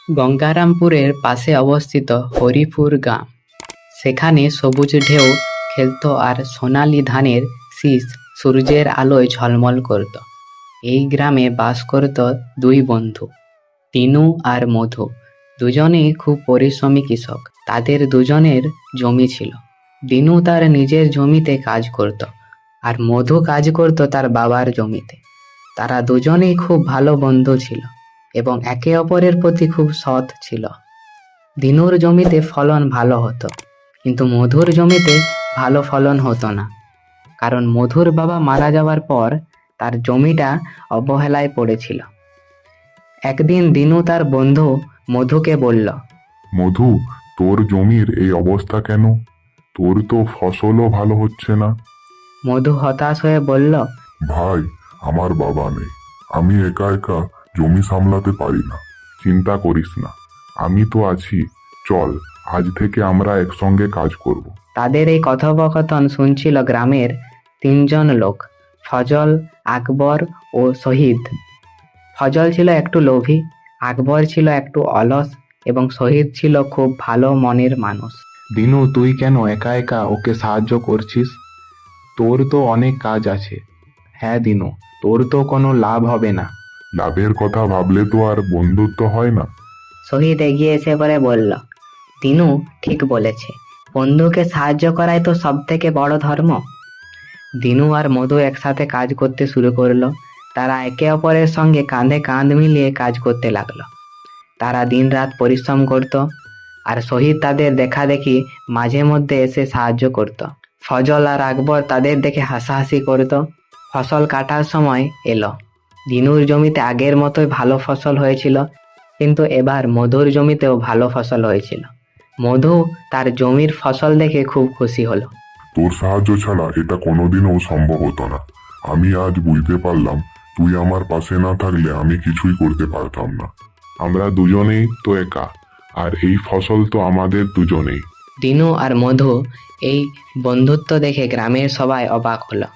গঙ্গারামপুরের পাশে অবস্থিত হরিপুর গ্রাম। সেখানে সবুজ ঢেউ খেলতো আর সোনালি ধানের শীষ সূর্যের আলোয় ঝলমল করত। এই গ্রামে বাস করত দুই বন্ধু, তিনু আর মধু। দুজনেই খুব পরিশ্রমী কৃষক। তাদের দুজনের জমি ছিল। দিনু তার নিজের জমিতে কাজ করত আর মধু কাজ করত তার বাবার জমিতে। তারা দুজনেই খুব ভালো বন্ধু ছিল এবং একে অপরের প্রতি খুব সৎ ছিল। দিনুর জমিতে ফলন ভালো হতো, কিন্তু মধুর জমিতে ভালো ফলন হতো না, কারণ মধুর বাবা মারা যাওয়ার পর তার জমিটা অবহেলায় পড়েছিল। একদিন দিনু তার বন্ধু মধুকে বলল, মধু, তোর জমির এই অবস্থা কেন? তোর তো ফসলও ভালো হচ্ছে না। মধু হতাশ হয়ে বলল, ভাই, আমার বাবা নেই। আমি একা একা জমি সামলাতে পারি না। চিন্তা করিস না, আমি তো আছি। চল, আজ থেকে আমরা একসঙ্গে কাজ করব। তাদের এই কথোপকথন শুনছিল গ্রামের তিনজন লোক, ফজল, আকবর ও শহীদ। ফজল ছিল একটু লোভী, আকবর ছিল একটু অলস এবং শহীদ ছিল খুব ভালো মনের মানুষ। দিনু, তুই কেন একা একা ওকে সাহায্য করছিস? তোর তো অনেক কাজ আছে। হ্যাঁ দিনু, তোর তো কোনো লাভ হবে না। লাভের কথা ভাবলে তো আর বন্ধুত্ব হয় না। শহীদ এগিয়ে এসে পরে বলল, দিনু ঠিক বলেছে, বন্ধুকে সাহায্য করাই তো সব থেকে বড় ধর্ম। দিনু আর মধু একসাথে কাজ করতে শুরু করলো। তারা একে অপরের সঙ্গে কাঁধে কাঁধ মিলিয়ে কাজ করতে লাগলো। তারা দিনরাত পরিশ্রম করত আর শহীদ তাদের দেখা দেখি মাঝে মধ্যে এসে সাহায্য করত। ফজল আর আকবর তাদের দেখে হাসাহাসি করত। ফসল কাটার সময় এলো। দিনুর জমিতে আগের মতোই ভালো ফসল হয়েছিল, কিন্তু এবার মধুর জমিতেও ভালো ফসল হয়েছিল। মধু তার জমির ফসল দেখে খুব খুশি হলো। তোর সাহায্য ছাড়া এটা কোনোদিনও সম্ভব হতো না। আমি আজ বুঝতে পারলাম, তুই আমার পাশে না থাকলে আমি কিছুই করতে পারতাম না। আমরা দুজনেই তো একা, আর এই ফসল তো আমাদের দুজনেই। দিনু আর মধু এই বন্ধুত্ব দেখে গ্রামের সবাই অবাক হলো।